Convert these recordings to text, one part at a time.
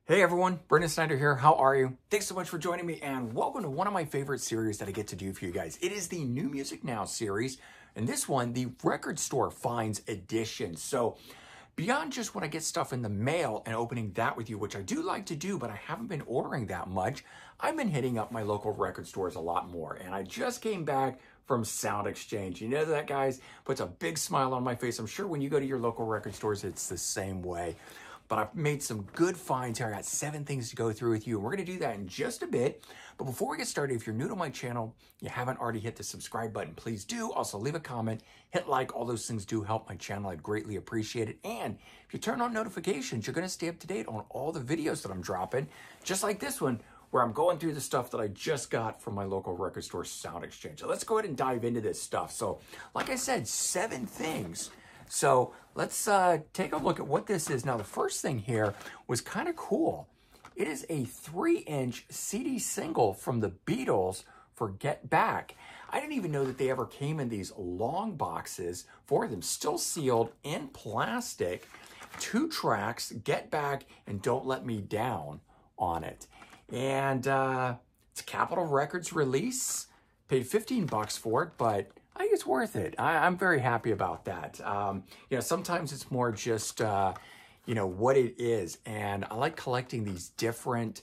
Hey everyone, Brendan Snyder here. How are you? Thanks so much for joining me and welcome to one of my favorite series that I get to do for you guys. It is the New Music Now series, and this one, the Record Store Finds Edition. So beyond just when I get stuff in the mail and opening that with you, which I do like to do, but I haven't been ordering that much, I've been hitting up my local record stores a lot more. And I just came back from Sound Exchange. You know that, guys? Puts a big smile on my face. I'm sure when you go to your local record stores, it's the same way. But I've made some good finds here. I got 7 things to go through with you, and we're going to do that in just a bit. But before we get started, if you're new to my channel, you haven't already hit the subscribe button, please do. Also, leave a comment, hit like. All those things do help my channel. I'd greatly appreciate it. And if you turn on notifications, you're going to stay up to date on all the videos that I'm dropping, just like this one, where I'm going through the stuff that I just got from my local record store, Sound Exchange. So let's go ahead and dive into this stuff. So, like I said, 7 things. So let's take a look at what this is. Now, the first thing here was kind of cool. It is a 3-inch CD single from the Beatles for Get Back. I didn't even know that they ever came in these long boxes for them, still sealed in plastic. 2 tracks, Get Back and Don't Let Me Down on it. And it's a Capitol Records release. Paid $15 for it, but I think it's worth it. I'm very happy about that. Sometimes it's more just, what it is. And I like collecting these different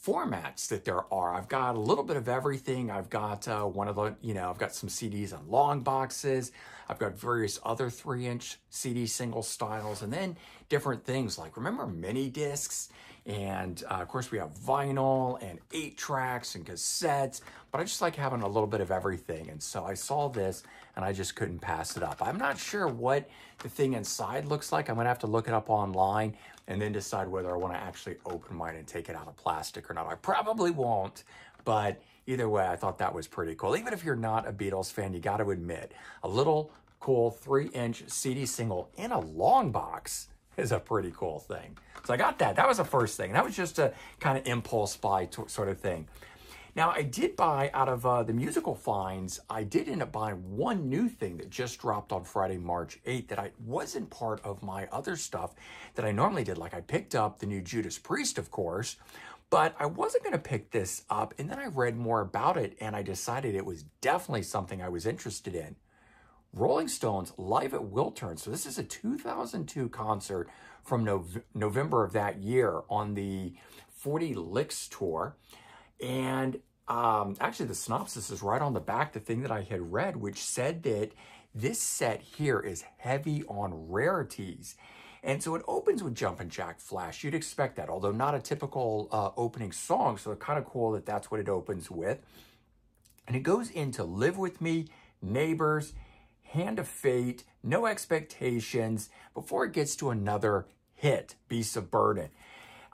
formats that there are. I've got a little bit of everything. I've got I've got some CDs on long boxes. I've got various other 3-inch CD single styles, and then different things like, remember mini discs? And of course we have vinyl and 8 tracks and cassettes, but I just like having a little bit of everything. And so I saw this and I just couldn't pass it up. I'm not sure what the thing inside looks like. I'm gonna have to look it up online and then decide whether I wanna actually open mine and take it out of plastic or not. I probably won't, but either way, I thought that was pretty cool. Even if you're not a Beatles fan, you gotta admit, a little cool 3-inch CD single in a long box is a pretty cool thing. So I got that. That was the first thing. That was just a kind of impulse buy sort of thing. Now, I did buy out of the musical finds, I did end up buying one new thing that just dropped on Friday, March 8th that wasn't part of my other stuff that I normally did. Like I picked up the new Judas Priest, of course, but I wasn't going to pick this up. And then I read more about it and I decided it was definitely something I was interested in. Rolling Stones Live at Wiltern. So this is a 2002 concert from November of that year on the 40 Licks tour. And actually the synopsis is right on the back, the thing that I had read, which said that this set here is heavy on rarities. And so it opens with Jumpin' Jack Flash. You'd expect that, although not a typical opening song. So it's kind of cool that that's what it opens with. And it goes into Live With Me, Neighbors, Hand of Fate, No Expectations, before it gets to another hit, Beasts of Burden.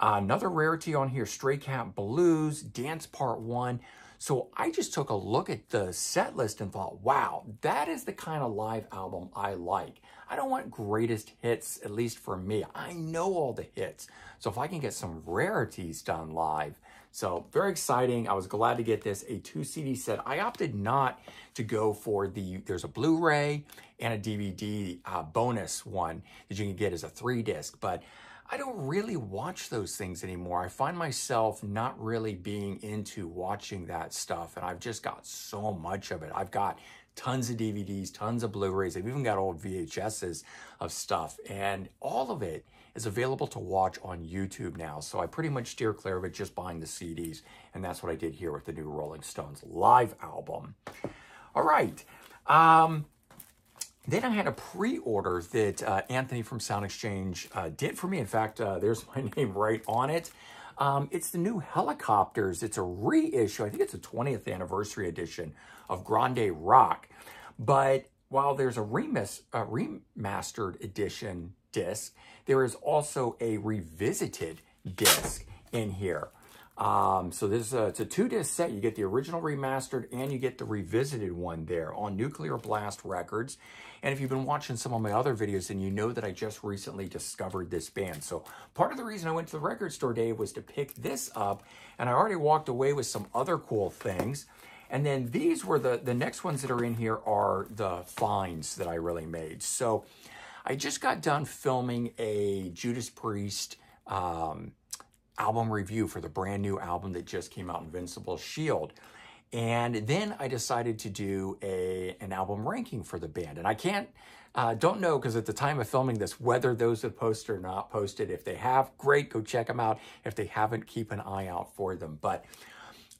Another rarity on here, Stray Cat Blues, Dance Part 1. So I just took a look at the set list and thought, wow, that is the kind of live album I like. I don't want greatest hits, at least for me. I know all the hits. So if I can get some rarities done live. So very exciting. I was glad to get this, a 2 CD set. I opted not to go for there's a Blu-ray and a DVD bonus one that you can get as a 3-disc, but I don't really watch those things anymore. I find myself not really being into watching that stuff, and I've just got so much of it. I've got tons of DVDs, tons of Blu-rays. I've even got old VHSs of stuff, and all of it is available to watch on YouTube now. So I pretty much steer clear of it, just buying the CDs, and that's what I did here with the new Rolling Stones live album. All right. Then I had a pre-order that Anthony from Sound Exchange did for me. In fact, there's my name right on it. It's the new Helicopters. It's a reissue. I think it's a 20th anniversary edition of Grande Rock. But while there's a remastered edition disc, there is also a revisited disc in here. So this it's a 2-disc set. You get the original remastered and you get the revisited one there on Nuclear Blast Records. And if you've been watching some of my other videos, then you know that I just recently discovered this band. So part of the reason I went to the record store, Dave, was to pick this up. And I already walked away with some other cool things. And then these were the next ones that are in here are the finds that I really made. So I just got done filming a Judas Priest album review for the brand new album that just came out, Invincible Shield. And then I decided to do an album ranking for the band. And I don't know, because at the time of filming this, whether those have posted or not posted. If they have, great, go check them out. If they haven't, keep an eye out for them. But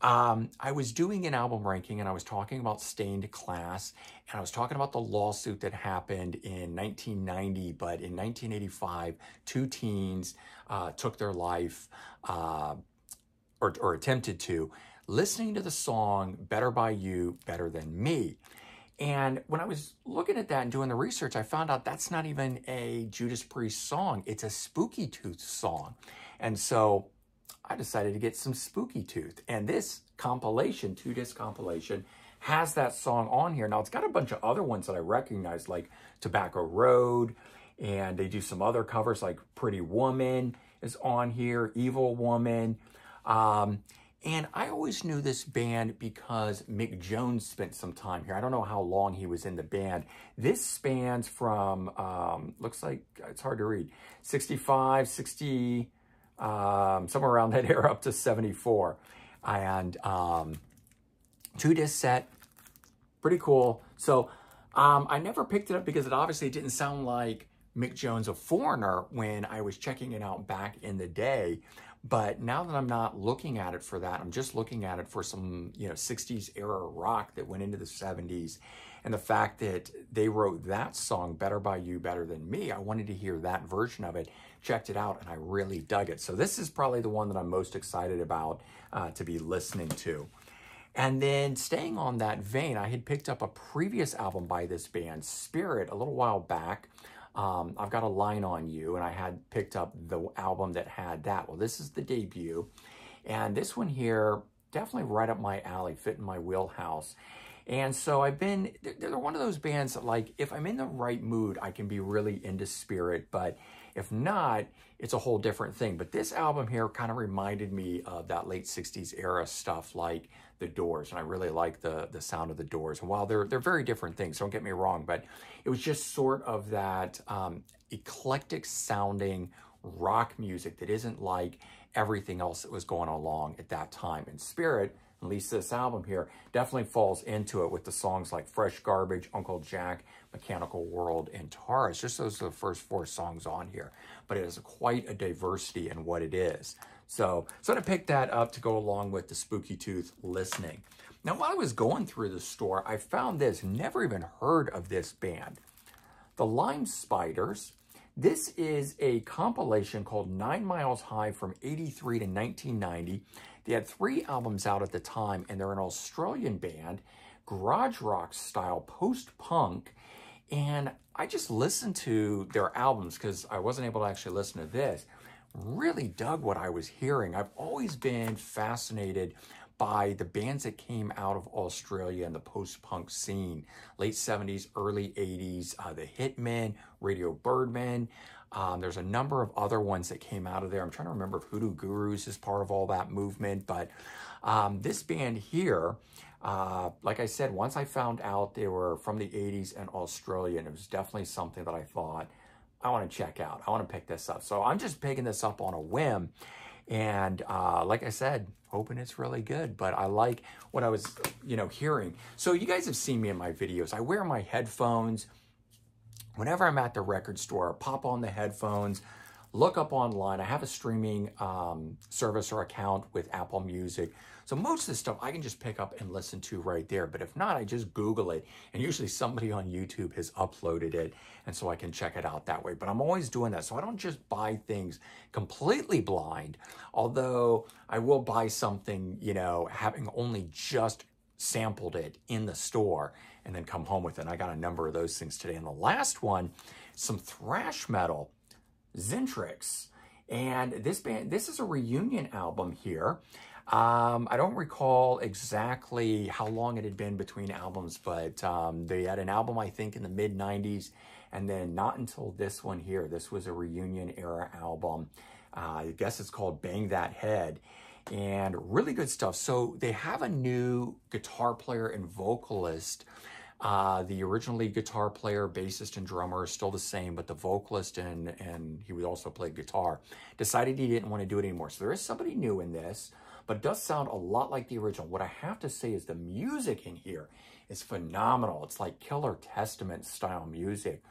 I was doing an album ranking, and I was talking about Stained Class, and I was talking about the lawsuit that happened in 1990, but in 1985, two teens took their life, or attempted to, listening to the song Better By You, Better Than Me. And when I was looking at that and doing the research, I found out that's not even a Judas Priest song. It's a Spooky Tooth song. And so I decided to get some Spooky Tooth. And this compilation, 2-disc compilation, has that song on here. Now, it's got a bunch of other ones that I recognize, like Tobacco Road, and they do some other covers, like Pretty Woman is on here, Evil Woman. And I always knew this band because Mick Jones spent some time here. I don't know how long he was in the band. This spans from, looks like, it's hard to read, 65, 60, somewhere around that era up to 74. And 2-disc set, pretty cool. So I never picked it up because it obviously didn't sound like Mick Jones, a Foreigner, when I was checking it out back in the day. But now that I'm not looking at it for that, I'm just looking at it for some, 60s era rock that went into the 70s. And the fact that they wrote that song, Better By You, Better Than Me, I wanted to hear that version of it, checked it out, and I really dug it. So this is probably the one that I'm most excited about to be listening to. And then staying on that vein, I had picked up a previous album by this band, Spirit, a little while back. I've Got a Line on You, and I had picked up the album that had that. Well, this is the debut, and this one here, definitely right up my alley, fit in my wheelhouse. And so they're one of those bands that, like, if I'm in the right mood, I can be really into Spirit, but if not, it's a whole different thing. But this album here kind of reminded me of that late 60s era stuff, like The Doors, and I really like the sound of The Doors. And while they're very different things, don't get me wrong, but it was just sort of that eclectic sounding rock music that isn't like everything else that was going along at that time. And Spirit, at least this album here, definitely falls into it with the songs like Fresh Garbage, Uncle Jack, Mechanical World, and Taurus. Just those are the first 4 songs on here. But it has quite a diversity in what it is. So I picked that up to go along with the Spooky Tooth listening. Now, while I was going through the store, I found this, never even heard of this band, the Lime Spiders. This is a compilation called 9 Miles High from 83 to 1990. They had 3 albums out at the time, and they're an Australian band, garage rock style, post-punk. And I just listened to their albums because I wasn't able to actually listen to this. Really dug what I was hearing. I've always been fascinated by the bands that came out of Australia in the post-punk scene, late 70s, early 80s, the Hitmen, Radio Birdmen. There's a number of other ones that came out of there. I'm trying to remember if Hoodoo Gurus is part of all that movement, but this band here, like I said, once I found out they were from the 80s and Australian, it was definitely something that I thought, I want to check out. I want to pick this up. So I'm just picking this up on a whim. And like I said, hoping it's really good. But I like what I was, hearing. So you guys have seen me in my videos. I wear my headphones. Whenever I'm at the record store, I pop on the headphones, look up online. I have a streaming service or account with Apple Music. So most of the stuff I can just pick up and listen to right there. But if not, I just Google it. And usually somebody on YouTube has uploaded it. And so I can check it out that way. But I'm always doing that. So I don't just buy things completely blind. Although I will buy something, having only just sampled it in the store and then come home with it. And I got a number of those things today. And the last one, some thrash metal, Zentrix. And this band, this is a reunion album here. I don't recall exactly how long it had been between albums, but they had an album, I think, in the mid-90s, and then not until this one here. This was a reunion era album. I guess it's called Bang That Head, and really good stuff. So they have a new guitar player and vocalist. The original lead guitar player, bassist, and drummer are still the same, but the vocalist and he would also play guitar, decided he didn't want to do it anymore. So there is somebody new in this, but it does sound a lot like the original. What I have to say is the music in here is phenomenal. It's like Killer Testament style music.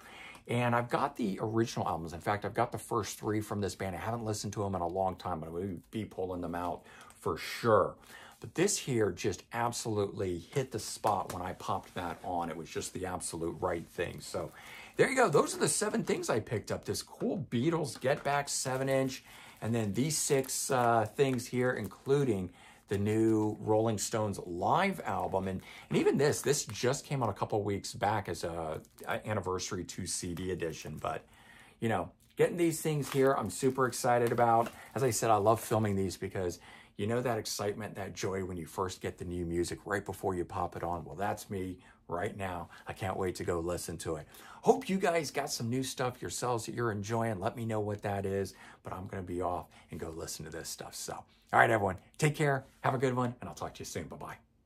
And I've got the original albums. In fact, I've got the first 3 from this band. I haven't listened to them in a long time, but I will be pulling them out for sure. But this here just absolutely hit the spot when I popped that on. It was just the absolute right thing. So there you go. Those are the 7 things I picked up. This cool Beatles Get Back 7-inch, and then these 6 things here, including the new Rolling Stones live album. And even this just came out a couple weeks back as a anniversary 2 CD edition. But, you know, getting these things here, I'm super excited about. As I said, I love filming these because you know that excitement, that joy when you first get the new music right before you pop it on? Well, that's me right now. I can't wait to go listen to it. Hope you guys got some new stuff yourselves that you're enjoying. Let me know what that is, but I'm going to be off and go listen to this stuff. So, all right, everyone, take care. Have a good one, and I'll talk to you soon. Bye-bye.